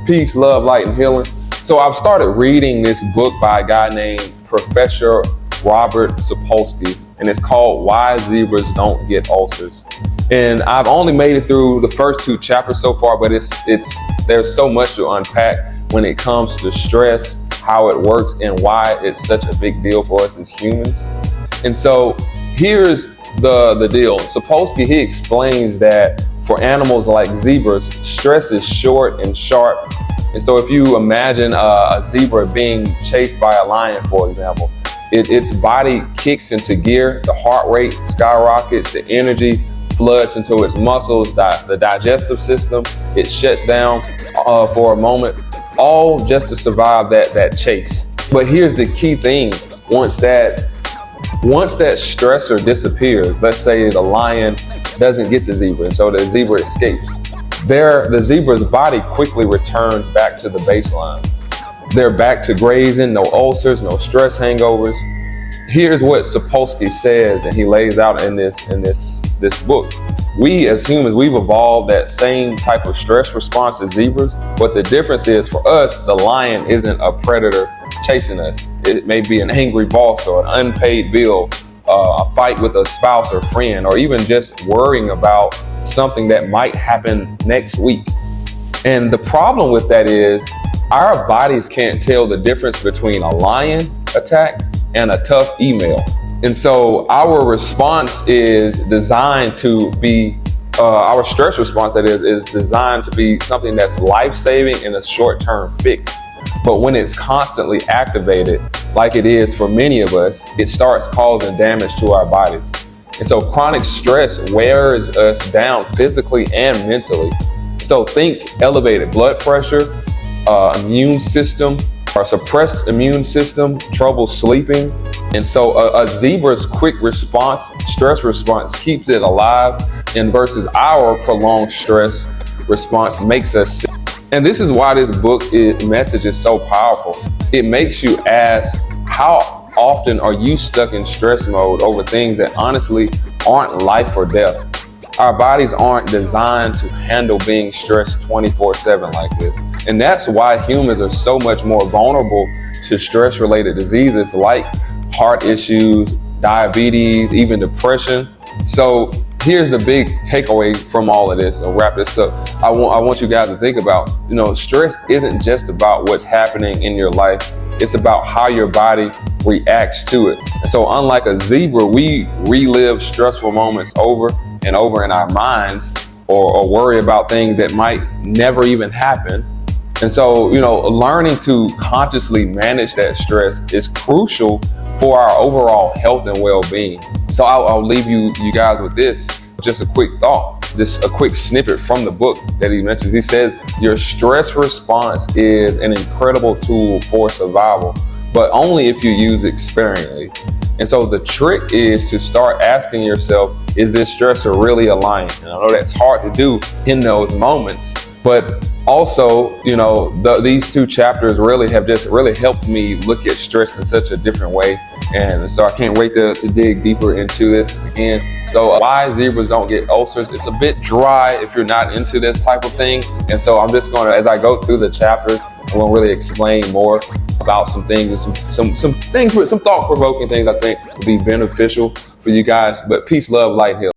Peace, love, light, and healing. So I've started reading this book by a guy named Professor Robert Sapolsky, and it's called Why Zebras Don't Get Ulcers. And I've only made it through the first 2 chapters so far, but there's so much to unpack when it comes to stress, how it works, and why it's such a big deal for us as humans. And so here's the deal. Sapolsky, he explains that for animals like zebras, stress is short and sharp. And so if you imagine a zebra being chased by a lion, for example, its body kicks into gear, the heart rate skyrockets, the energy floods into its muscles, the digestive system, it shuts down for a moment, all just to survive that chase. But here's the key thing. Once that stressor disappears, let's say the lion doesn't get the zebra, and so the zebra escapes, the zebra's body quickly returns back to the baseline. They're back to grazing, no ulcers, no stress hangovers. Here's what Sapolsky says, and he lays out in this book. We as humans, we've evolved that same type of stress response as zebras, but the difference is for us, the lion isn't a predator chasing us. It may be an angry boss or an unpaid bill, a fight with a spouse or friend, or even just worrying about something that might happen next week. And the problem with that is our bodies can't tell the difference between a lion attack and a tough email. And so our response is designed to be, our stress response that is designed to be something that's life-saving and a short-term fix. But when it's constantly activated, like it is for many of us, it starts causing damage to our bodies. And so chronic stress wears us down physically and mentally. So think elevated blood pressure, immune system, or suppressed immune system, trouble sleeping. And so a zebra's quick response, stress response, keeps it alive, and versus our prolonged stress response makes us sick. And this is why this message is so powerful. It makes you ask, how often are you stuck in stress mode over things that honestly aren't life or death? Our bodies aren't designed to handle being stressed 24/7 like this. And that's why humans are so much more vulnerable to stress-related diseases like heart issues, diabetes, even depression. So here's the big takeaway from all of this, and wrap this up. I want you guys to think about, stress isn't just about what's happening in your life. It's about how your body reacts to it. And so unlike a zebra, we relive stressful moments over and over in our minds, or worry about things that might never even happen. And so, learning to consciously manage that stress is crucial for our overall health and well-being. So I'll leave you guys with this, just a quick thought, just a quick snippet from the book that he mentions. He says, your stress response is an incredible tool for survival, but only if you use it sparingly. And so the trick is to start asking yourself, is this stressor really a lion? And I know that's hard to do in those moments, but also, these 2 chapters really have just helped me look at stress in such a different way. And so I can't wait to dig deeper into this again. So why zebras don't get ulcers? It's a bit dry if you're not into this type of thing. And so I'm just going to, as I go through the chapters, I'm going to really explain more about some things, and some thought-provoking things I think will be beneficial for you guys. But peace, love, light, and healing.